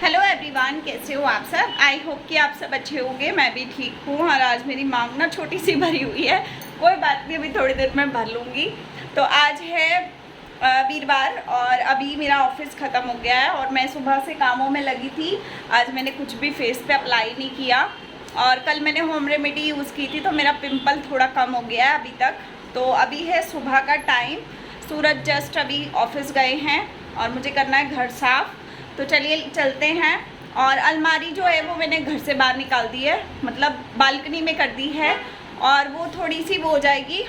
Hello everyone, कैसे हो आप सब। आई होप कि आप सब अच्छे होंगे। मैं भी ठीक हूँ। और आज मेरी मांग ना छोटी सी भरी हुई है, कोई बात नहीं, अभी थोड़ी देर में भर लूँगी। तो आज है वीरवार और अभी मेरा ऑफिस ख़त्म हो गया है और मैं सुबह से कामों में लगी थी। आज मैंने कुछ भी फेस पे अप्लाई नहीं किया और कल मैंने होम रेमेडी यूज़ की थी तो मेरा पिंपल थोड़ा कम हो गया है अभी तक। तो अभी है सुबह का टाइम, सूरज जस्ट अभी ऑफिस गए हैं और मुझे करना है घर साफ़। तो चलिए चलते हैं। और अलमारी जो है वो मैंने घर से बाहर निकाल दी है, मतलब बालकनी में कर दी है और वो थोड़ी सी वो हो जाएगी,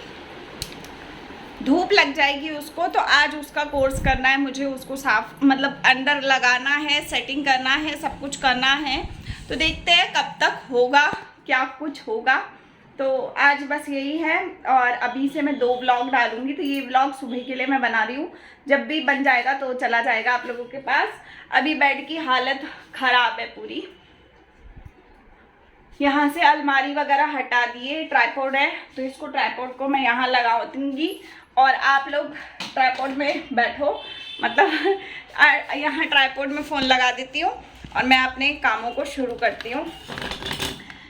धूप लग जाएगी उसको। तो आज उसका कोर्स करना है मुझे, उसको साफ मतलब अंदर लगाना है, सेटिंग करना है, सब कुछ करना है। तो देखते हैं कब तक होगा, क्या कुछ होगा। तो आज बस यही है और अभी से मैं 2 व्लॉग डालूंगी। तो ये व्लॉग सुबह के लिए मैं बना रही हूँ, जब भी बन जाएगा तो चला जाएगा आप लोगों के पास। अभी बेड की हालत ख़राब है पूरी। यहाँ से अलमारी वगैरह हटा दिए, ट्राइपॉड है तो इसको ट्राइपॉड को मैं यहाँ लगा दूँगी और आप लोग ट्राइपॉड में बैठो, मतलब यहाँ ट्राइपॉड में फ़ोन लगा देती हूँ और मैं अपने कामों को शुरू करती हूँ।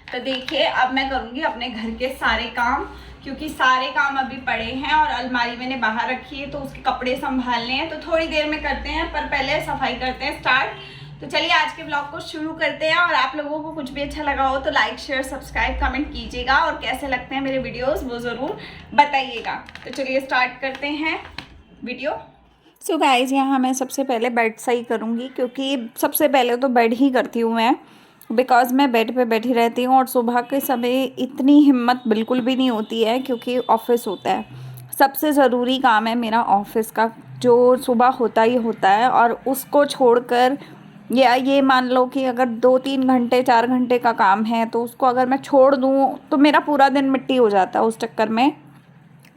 तो देखिए अब मैं करूँगी अपने घर के सारे काम, क्योंकि सारे काम अभी पड़े हैं और अलमारी मैंने बाहर रखी है तो उसके कपड़े संभालने हैं। तो थोड़ी देर में करते हैं, पर पहले सफाई करते हैं स्टार्ट। तो चलिए आज के ब्लॉग को शुरू करते हैं। और आप लोगों को कुछ भी अच्छा लगा हो तो लाइक शेयर सब्सक्राइब कमेंट कीजिएगा और कैसे लगते हैं मेरे वीडियोज़ वो ज़रूर बताइएगा। तो चलिए स्टार्ट करते हैं वीडियो। सो गाइस, यहाँ मैं सबसे पहले बेड सही करूँगी, क्योंकि सबसे पहले तो बेड ही करती हूँ मैं, बिकॉज़ मैं बेड पे बैठी रहती हूँ और सुबह के समय इतनी हिम्मत बिल्कुल भी नहीं होती है, क्योंकि ऑफिस होता है। सबसे ज़रूरी काम है मेरा ऑफिस का, जो सुबह होता ही होता है। और उसको छोड़कर या ये मान लो कि अगर 2-3 घंटे 4 घंटे का काम है तो उसको अगर मैं छोड़ दूँ तो मेरा पूरा दिन मिट्टी हो जाता है उस चक्कर में।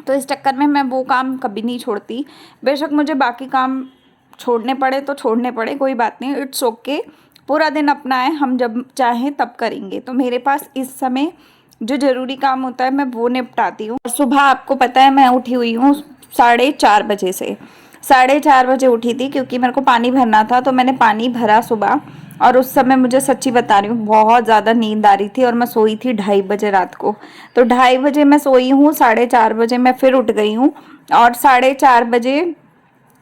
तो इस चक्कर में मैं वो काम कभी नहीं छोड़ती। बेशक मुझे बाकी काम छोड़ने पड़े तो छोड़ने पड़े, कोई बात नहीं, इट्स ओके। पूरा दिन अपना है, हम जब चाहें तब करेंगे। तो मेरे पास इस समय जो ज़रूरी काम होता है मैं वो निपटाती हूँ। सुबह आपको पता है मैं उठी हुई हूँ 4:30 बजे से। 4:30 बजे उठी थी क्योंकि मेरे को पानी भरना था, तो मैंने पानी भरा सुबह। और उस समय मुझे सच्ची बता रही हूँ बहुत ज़्यादा नींद आ रही थी और मैं सोई थी 2:30 बजे रात को। तो 2:30 बजे मैं सोई हूँ, 4:30 बजे मैं फिर उठ गई हूँ। और 4:30 बजे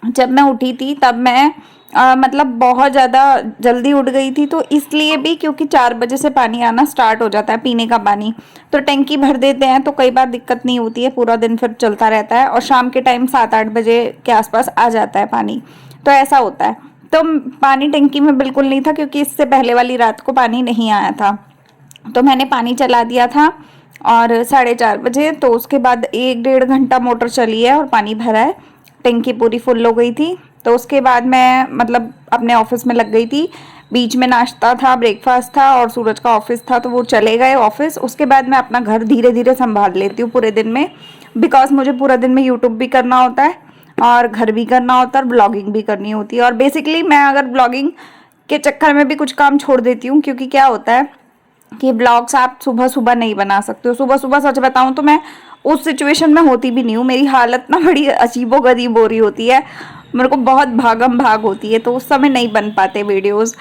जब मैं उठी थी तब मैं मतलब बहुत ज़्यादा जल्दी उठ गई थी, तो इसलिए भी क्योंकि 4 बजे से पानी आना स्टार्ट हो जाता है, पीने का पानी। तो टंकी भर देते हैं तो कई बार दिक्कत नहीं होती है, पूरा दिन फिर चलता रहता है। और शाम के टाइम 7-8 बजे के आसपास आ जाता है पानी, तो ऐसा होता है। तो पानी टंकी में बिल्कुल नहीं था, क्योंकि इससे पहले वाली रात को पानी नहीं आया था। तो मैंने पानी चला दिया था और 4:30 बजे, तो उसके बाद 1-1.5 घंटा मोटर चली है और पानी भरा है, टंकी पूरी फुल हो गई थी। तो उसके बाद मैं मतलब अपने ऑफिस में लग गई थी। बीच में नाश्ता था, ब्रेकफास्ट था और सूरज का ऑफिस था, तो वो चले गए ऑफिस। उसके बाद मैं अपना घर धीरे धीरे संभाल लेती हूँ पूरे दिन में, बिकॉज मुझे पूरा दिन में यूट्यूब भी करना होता है और घर भी करना होता है और ब्लॉगिंग भी करनी होती है। और बेसिकली मैं अगर ब्लॉगिंग के चक्कर में भी कुछ काम छोड़ देती हूँ, क्योंकि क्या होता है कि ब्लॉग्स आप सुबह सुबह नहीं बना सकते हो। सुबह सुबह सच बताऊं तो मैं उस सिचुएशन में होती भी नहीं हूँ, मेरी हालत ना बड़ी अजीबो गरीब हो रही होती है, मेरे को बहुत भागम भाग होती है, तो उस समय नहीं बन पाते वीडियोस।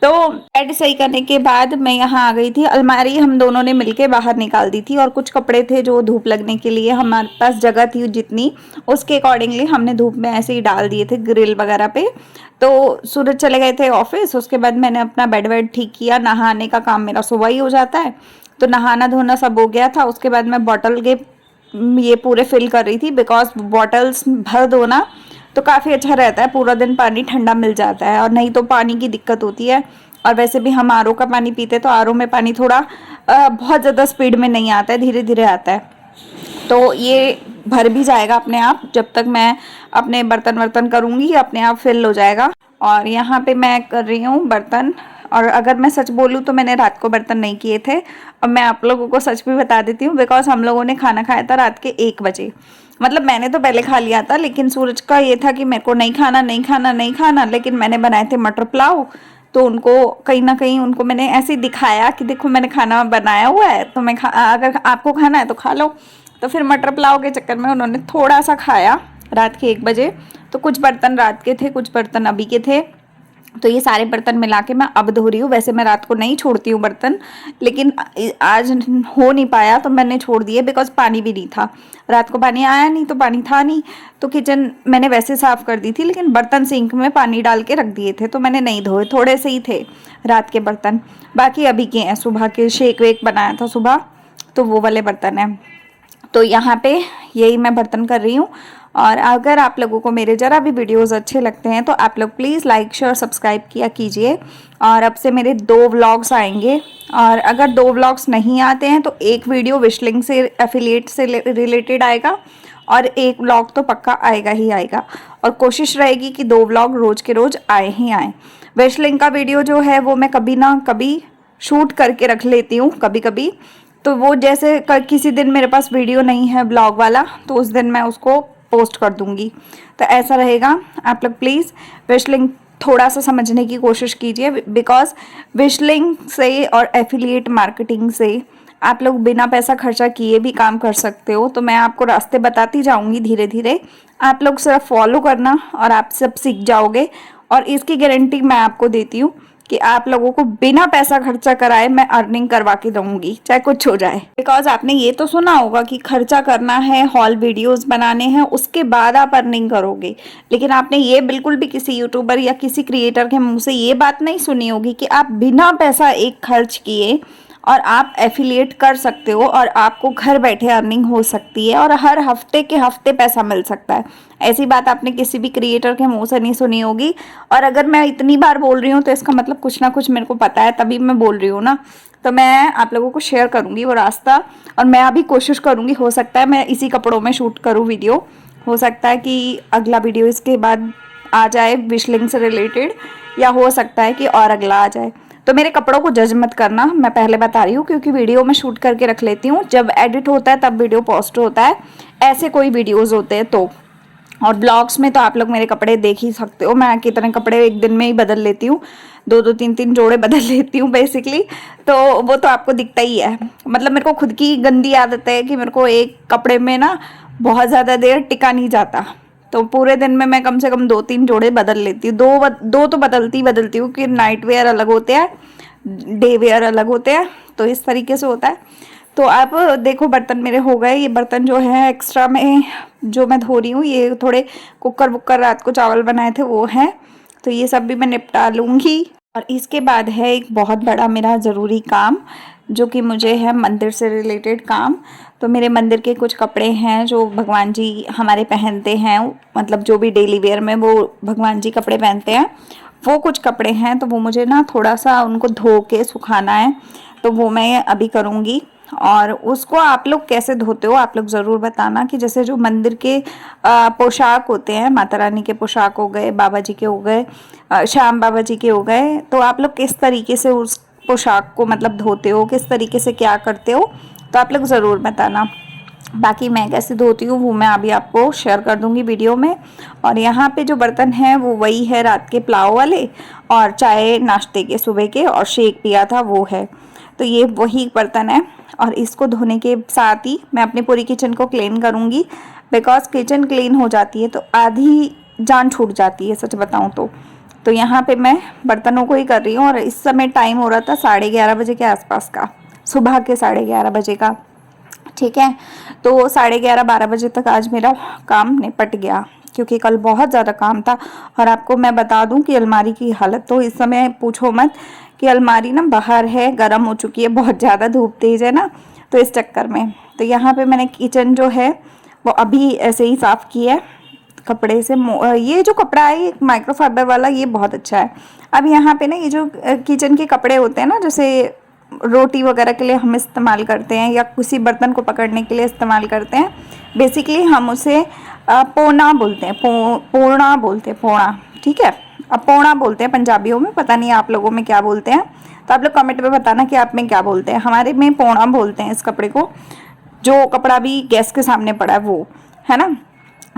तो बेड सही करने के बाद मैं यहाँ आ गई थी। अलमारी हम दोनों ने मिलके बाहर निकाल दी थी और कुछ कपड़े थे जो धूप लगने के लिए, हमारे पास जगह थी जितनी, उसके अकॉर्डिंगली हमने धूप में ऐसे ही डाल दिए थे ग्रिल वगैरह पे। तो सूरज चले गए थे ऑफिस, उसके बाद मैंने अपना बेड वेड ठीक किया। नहाने का काम मेरा सुबह ही हो जाता है, तो नहाना धोना सब हो गया था। उसके बाद मैं बॉटल के ये पूरे फिल कर रही थी, बिकॉज बॉटल्स भर दो ना तो काफ़ी अच्छा रहता है, पूरा दिन पानी ठंडा मिल जाता है और नहीं तो पानी की दिक्कत होती है। और वैसे भी हम आरओ का पानी पीते तो आरओ में पानी थोड़ा बहुत ज़्यादा स्पीड में नहीं आता है, धीरे धीरे आता है। तो ये भर भी जाएगा अपने आप, जब तक मैं अपने बर्तन वर्तन करूँगी अपने आप फिल हो जाएगा। और यहाँ पे मैं कर रही हूँ बर्तन। और अगर मैं सच बोलूँ तो मैंने रात को बर्तन नहीं किए थे, और मैं आप लोगों को सच भी बता देती हूँ, बिकॉज हम लोगों ने खाना खाया था रात के 1 बजे। मतलब मैंने तो पहले खा लिया था, लेकिन सूरज का ये था कि मेरे को नहीं खाना नहीं खाना नहीं खाना। लेकिन मैंने बनाए थे मटर पुलाव, तो उनको कहीं ना कहीं उनको मैंने ऐसे ही दिखाया कि देखो मैंने खाना बनाया हुआ है, तो मैं अगर आपको खाना है तो खा लो। तो फिर मटर पुलाव के चक्कर में उन्होंने थोड़ा सा खाया रात के 1 बजे। तो कुछ बर्तन रात के थे, कुछ बर्तन अभी के थे। तो ये सारे बर्तन मिला के मैं अब धो रही हूँ। वैसे मैं रात को नहीं छोड़ती हूँ बर्तन, लेकिन आज हो नहीं पाया तो मैंने छोड़ दिए, बिकॉज पानी भी नहीं था। रात को पानी आया नहीं तो पानी था नहीं, तो किचन मैंने वैसे साफ़ कर दी थी, लेकिन बर्तन सिंक में पानी डाल के रख दिए थे, तो मैंने नहीं धोए, थोड़े से ही थे रात के बर्तन। बाकी अभी के हैं, सुबह के शेक वेक बनाया था सुबह, तो वो वाले बर्तन हैं। तो यहाँ पे यही मैं बर्तन कर रही हूँ। और अगर आप लोगों को मेरे ज़रा भी वीडियोस अच्छे लगते हैं तो आप लोग प्लीज़ लाइक शेयर सब्सक्राइब किया कीजिए। और अब से मेरे 2 व्लॉग्स आएंगे, और अगर 2 व्लॉग्स नहीं आते हैं तो एक वीडियो विशलिंग से एफिलिएट से रिलेटेड आएगा, और एक व्लॉग तो पक्का आएगा ही आएगा। और कोशिश रहेगी कि 2 व्लॉग रोज़ के रोज़ आए ही आए। विशलिंग का वीडियो जो है वो मैं कभी ना कभी शूट करके रख लेती हूँ कभी कभी, तो वो जैसे किसी दिन मेरे पास वीडियो नहीं है ब्लॉग वाला, तो उस दिन मैं उसको पोस्ट कर दूंगी। तो ऐसा रहेगा। आप लोग प्लीज़ विशलिंग थोड़ा सा समझने की कोशिश कीजिए, बिकॉज विशलिंग से और एफिलिएट मार्केटिंग से आप लोग बिना पैसा खर्चा किए भी काम कर सकते हो। तो मैं आपको रास्ते बताती जाऊंगी धीरे धीरे, आप लोग सिर्फ फॉलो करना और आप सब सीख जाओगे। और इसकी गारंटी मैं आपको देती हूँ कि आप लोगों को बिना पैसा खर्चा कराए मैं अर्निंग करवा के दूंगी, चाहे कुछ हो जाए। बिकॉज आपने ये तो सुना होगा कि खर्चा करना है, हॉल वीडियोस बनाने हैं, उसके बाद आप अर्निंग करोगे। लेकिन आपने ये बिल्कुल भी किसी यूट्यूबर या किसी क्रिएटर के मुंह से ये बात नहीं सुनी होगी कि आप बिना पैसा एक खर्च किए और आप एफिलिएट कर सकते हो, और आपको घर बैठे अर्निंग हो सकती है, और हर हफ्ते के हफ्ते पैसा मिल सकता है। ऐसी बात आपने किसी भी क्रिएटर के मुंह से नहीं सुनी होगी। और अगर मैं इतनी बार बोल रही हूँ तो इसका मतलब कुछ ना कुछ मेरे को पता है, तभी मैं बोल रही हूँ ना। तो मैं आप लोगों को शेयर करूँगी वो रास्ता, और मैं अभी कोशिश करूँगी, हो सकता है मैं इसी कपड़ों में शूट करूँ वीडियो, हो सकता है कि अगला वीडियो इसके बाद आ जाए विशलिंग से रिलेटेड, या हो सकता है कि और अगला आ जाए। तो मेरे कपड़ों को जज मत करना, मैं पहले बता रही हूँ, क्योंकि वीडियो में शूट करके रख लेती हूँ, जब एडिट होता है तब वीडियो पोस्ट होता है, ऐसे कोई वीडियोस होते हैं तो। और ब्लॉग्स में तो आप लोग मेरे कपड़े देख ही सकते हो, मैं कितने कपड़े एक दिन में ही बदल लेती हूँ, 2-2 3-3 जोड़े बदल लेती हूँ बेसिकली। तो वो तो आपको दिखता ही है। मतलब मेरे को खुद की गंदी आदत है कि मेरे को एक कपड़े में ना बहुत ज़्यादा देर टिका नहीं जाता, तो पूरे दिन में मैं कम से कम 2-3 जोड़े बदल लेती हूँ। दो तो बदलती हूँ कि नाइट वेयर अलग होते हैं, डे वेयर अलग होते हैं, तो इस तरीके से होता है। तो आप देखो बर्तन मेरे हो गए। ये बर्तन जो है एक्स्ट्रा में जो मैं धो रही हूँ, ये थोड़े कुकर वुकर रात को चावल बनाए थे वो हैं, तो ये सब भी मैं निपटा लूँगी। और इसके बाद है एक बहुत बड़ा मेरा ज़रूरी काम, जो कि मुझे है मंदिर से रिलेटेड काम। तो मेरे मंदिर के कुछ कपड़े हैं जो भगवान जी हमारे पहनते हैं, मतलब जो भी डेली वेयर में वो भगवान जी कपड़े पहनते हैं, वो कुछ कपड़े हैं। तो वो मुझे ना थोड़ा सा उनको धो के सुखाना है, तो वो मैं अभी करूँगी। और उसको आप लोग कैसे धोते हो आप लोग ज़रूर बताना, कि जैसे जो मंदिर के पोशाक होते हैं, माता रानी के पोशाक हो गए, बाबा जी के हो गए, श्याम बाबा जी के हो गए, तो आप लोग किस तरीके से उस पोशाक को मतलब धोते हो, किस तरीके से क्या करते हो, तो आप लोग ज़रूर बताना। बाकी मैं कैसे धोती हूँ वो मैं अभी आपको शेयर कर दूँगी वीडियो में। और यहाँ पे जो बर्तन हैं वो वही है रात के पुलाव वाले, और चाय नाश्ते के सुबह के, और शेक पिया था वो है, तो ये वही बर्तन है। और इसको धोने के साथ ही मैं अपनी पूरी किचन को क्लीन करूँगी, बिकॉज किचन क्लीन हो जाती है तो आधी जान छूट जाती है सच बताऊँ तो। तो यहाँ पे मैं बर्तनों को ही कर रही हूँ, और इस समय टाइम हो रहा था 11:30 बजे के आसपास का, सुबह के 11:30 बजे का, ठीक है। तो 11:30-12 बजे तक आज मेरा काम निपट गया, क्योंकि कल बहुत ज़्यादा काम था। और आपको मैं बता दूं कि अलमारी की हालत तो इस समय पूछो मत, कि अलमारी ना बाहर है, गर्म हो चुकी है, बहुत ज़्यादा धूप तेज़ है ना, तो इस चक्कर में। तो यहाँ पे मैंने किचन जो है वो अभी ऐसे ही साफ़ की है कपड़े से। ये जो कपड़ा है ये माइक्रोफाइबर वाला, ये बहुत अच्छा है। अब यहाँ पे ना ये जो किचन के कपड़े होते हैं ना, जैसे रोटी वगैरह के लिए हम इस्तेमाल करते हैं, या किसी बर्तन को पकड़ने के लिए इस्तेमाल करते हैं, बेसिकली हम उसे पोना बोलते हैं, पोना बोलते हैं, पोना, ठीक है। अब पोना बोलते हैं पंजाबियों में, पता नहीं आप लोगों में क्या बोलते हैं, तो आप लोग कमेंट में बताना कि आप में क्या बोलते हैं। हमारे में पोना बोलते हैं इस कपड़े को, जो कपड़ा भी गैस के सामने पड़ा है वो, है ना।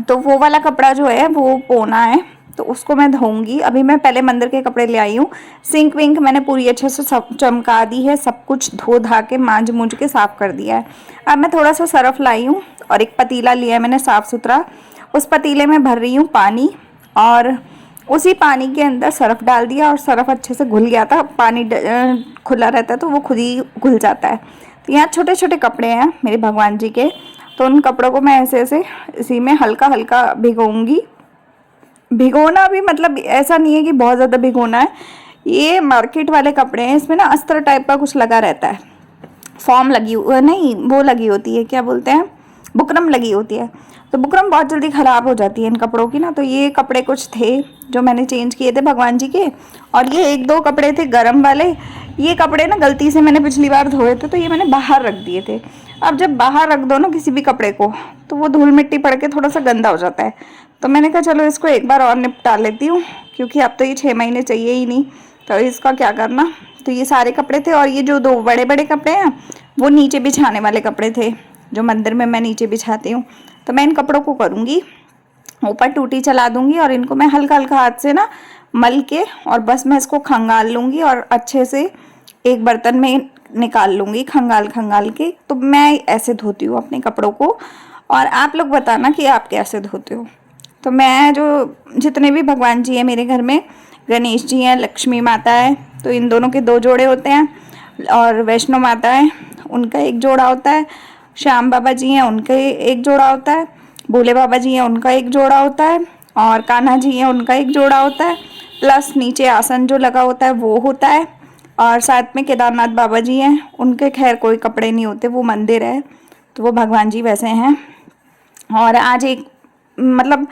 तो वो वाला कपड़ा जो है वो पोना है, तो उसको मैं धोऊंगी। अभी मैं पहले मंदिर के कपड़े ले आई हूँ, सिंक विंक मैंने पूरी अच्छे से सब चमका दी है, सब कुछ धो धा के मांज मूंज के साफ़ कर दिया है। अब मैं थोड़ा सा सरफ लाई हूँ, और एक पतीला लिया है मैंने साफ़ सुथरा, उस पतीले में भर रही हूँ पानी, और उसी पानी के अंदर सरफ़ डाल दिया और सरफ़ अच्छे से घुल गया था। पानी खुला रहता है तो वो खुद ही घुल जाता है। तो यहाँ छोटे छोटे कपड़े हैं मेरे भगवान जी के, तो उन कपड़ों को मैं ऐसे ऐसे इसी में हल्का हल्का भिगोऊंगी। भिगोना भी मतलब ऐसा नहीं है कि बहुत ज़्यादा भिगोना है। ये मार्केट वाले कपड़े हैं, इसमें ना अस्तर टाइप का कुछ लगा रहता है, फॉर्म लगी नहीं वो लगी होती है, क्या बोलते हैं, बुकरम लगी होती है। तो बुकरम बहुत जल्दी ख़राब हो जाती है इन कपड़ों की ना। तो ये कपड़े कुछ थे जो मैंने चेंज किए थे भगवान जी के, और ये एक दो कपड़े थे गरम वाले। ये कपड़े ना गलती से मैंने पिछली बार धोए थे तो ये मैंने बाहर रख दिए थे। अब जब बाहर रख दो ना किसी भी कपड़े को तो वो धूल मिट्टी पड़ के थोड़ा सा गंदा हो जाता है। तो मैंने कहा चलो इसको एक बार और निपटा लेती हूँ, क्योंकि अब तो ये 6 महीने चाहिए ही नहीं, तो इसका क्या करना। तो ये सारे कपड़े थे, और ये जो 2 बड़े बड़े कपड़े हैं वो नीचे बिछाने वाले कपड़े थे, जो मंदिर में मैं नीचे बिछाती हूँ। तो मैं इन कपड़ों को करूँगी, ऊपर टूटी चला दूँगी और इनको मैं हल्का हल्का हाथ से ना मल के, और बस मैं इसको खंगाल लूँगी और अच्छे से एक बर्तन में निकाल लूँगी खंगाल खंगाल के। तो मैं ऐसे धोती हूँ अपने कपड़ों को, और आप लोग बताना कि आप कैसे धोते हो। तो मैं जो जितने भी भगवान जी हैं मेरे घर में, गणेश जी हैं, लक्ष्मी माता है, तो इन दोनों के 2 जोड़े होते हैं, और वैष्णो माता है उनका 1 जोड़ा होता है, श्याम बाबा जी हैं उनका 1 जोड़ा होता है, भोले बाबा जी हैं उनका 1 जोड़ा होता है, और कान्हा जी हैं उनका 1 जोड़ा होता है, प्लस नीचे आसन जो लगा होता है वो होता है, और साथ में केदारनाथ बाबा जी हैं, उनके खैर कोई कपड़े नहीं होते, वो मंदिर है तो वो भगवान जी वैसे हैं। और आज एक मतलब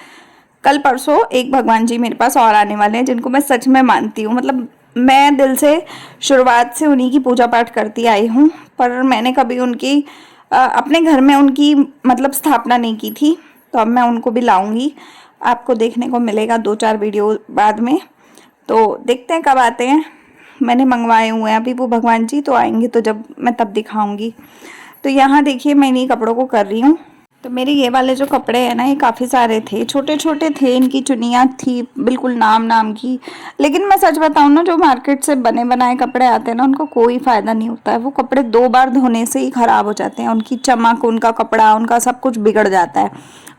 कल परसों एक भगवान जी मेरे पास और आने वाले हैं जिनको मैं सच में मानती हूँ। मतलब मैं दिल से शुरुआत से उन्हीं की पूजा पाठ करती आई हूँ, पर मैंने कभी उनकी अपने घर में उनकी मतलब स्थापना नहीं की थी। तो अब मैं उनको भी लाऊंगी, आपको देखने को मिलेगा 2-4 वीडियो बाद में। तो देखते हैं कब आते हैं, मैंने मंगवाए हुए हैं अभी वो भगवान जी, तो आएंगे तो जब मैं तब दिखाऊंगी। तो यहाँ देखिए मैं इन्हीं कपड़ों को कर रही हूँ। तो मेरे ये वाले जो कपड़े हैं ना, ये काफ़ी सारे थे, छोटे छोटे थे, इनकी चुनियाँ थी बिल्कुल नाम नाम की। लेकिन मैं सच बताऊँ ना, जो मार्केट से बने बनाए कपड़े आते हैं ना, उनको कोई फ़ायदा नहीं होता है। वो कपड़े 2 बार धोने से ही ख़राब हो जाते हैं, उनकी चमक, उनका कपड़ा, उनका सब कुछ बिगड़ जाता है।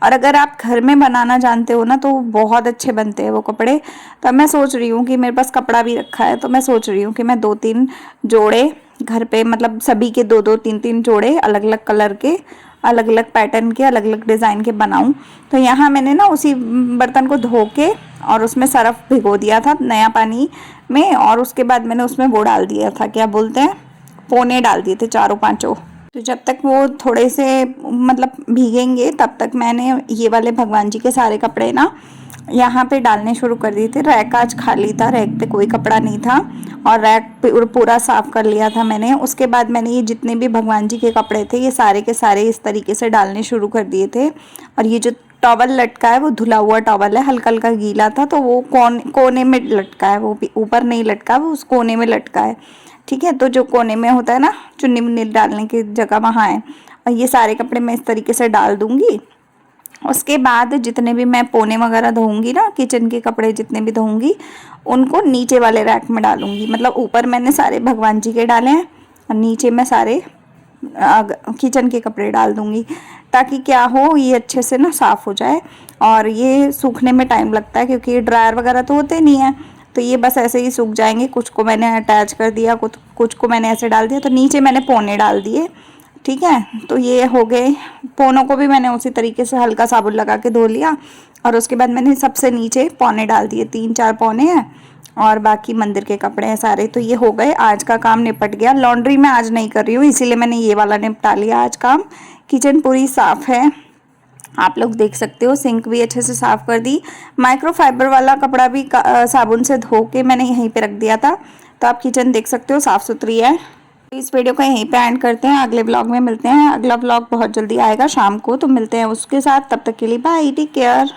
और अगर आप घर में बनाना जानते हो ना तो बहुत अच्छे बनते हैं वो कपड़े। तब मैं सोच रही हूँ कि मेरे पास कपड़ा भी रखा है, तो मैं सोच रही हूँ कि मैं 2-3 जोड़े घर पे, मतलब सभी के 2-2, 3-3 जोड़े अलग अलग कलर के, अलग अलग पैटर्न के, अलग अलग डिज़ाइन के बनाऊं। तो यहाँ मैंने ना उसी बर्तन को धो के और उसमें सरफ भिगो दिया था नया पानी में, और उसके बाद मैंने उसमें वो डाल दिया था, क्या बोलते हैं, पोने डाल दिए थे 4-5। तो जब तक वो थोड़े से मतलब भीगेंगे तब तक मैंने ये वाले भगवान जी के सारे कपड़े ना यहाँ पे डालने शुरू कर दिए थे। रैक आज खाली था, रैक पे कोई कपड़ा नहीं था, और रैक पे पूरा साफ कर लिया था मैंने। उसके बाद मैंने ये जितने भी भगवान जी के कपड़े थे ये सारे के सारे इस तरीके से डालने शुरू कर दिए थे। और ये जो टॉवल लटका है वो धुला हुआ टॉवल है, हल्का हल्का गीला था, तो वो कोने में लटका है, वो ऊपर नहीं लटका, वो उस कोने में लटका है। ठीक है, तो जो कोने में होता है ना चुन्नी मुन्नी डालने की जगह, वहाँ है। और ये सारे कपड़े मैं इस तरीके से डाल दूँगी। उसके बाद जितने भी मैं पोने वगैरह धोऊंगी ना, किचन के कपड़े जितने भी धोऊंगी, उनको नीचे वाले रैक में डालूंगी। मतलब ऊपर मैंने सारे भगवान जी के डाले हैं और नीचे मैं सारे किचन के कपड़े डाल दूंगी, ताकि क्या हो, ये अच्छे से ना साफ़ हो जाए। और ये सूखने में टाइम लगता है क्योंकि ड्रायर वगैरह तो होते नहीं हैं, तो ये बस ऐसे ही सूख जाएंगे। कुछ को मैंने अटैच कर दिया, कुछ को मैंने ऐसे डाल दिया। तो नीचे मैंने पोने डाल दिए। ठीक है, तो ये हो गए। पोनों को भी मैंने उसी तरीके से हल्का साबुन लगा के धो लिया, और उसके बाद मैंने सबसे नीचे पौने डाल दिए, 3-4 पौने हैं, और बाकी मंदिर के कपड़े हैं सारे। तो ये हो गए, आज का काम निपट गया। लॉन्ड्री मैं आज नहीं कर रही हूँ, इसीलिए मैंने ये वाला निपटा लिया आज काम। किचन पूरी साफ़ है, आप लोग देख सकते हो। सिंक भी अच्छे से साफ़ कर दी। माइक्रोफाइबर वाला कपड़ा भी साबुन से धो के मैंने यहीं पे रख दिया था। तो आप किचन देख सकते हो साफ़ सुथरी है। इस वीडियो को यहीं पे एंड करते हैं, अगले ब्लॉग में मिलते हैं। अगला ब्लॉग बहुत जल्दी आएगा शाम को, तो मिलते हैं उसके साथ। तब तक के लिए बाय, टेक केयर।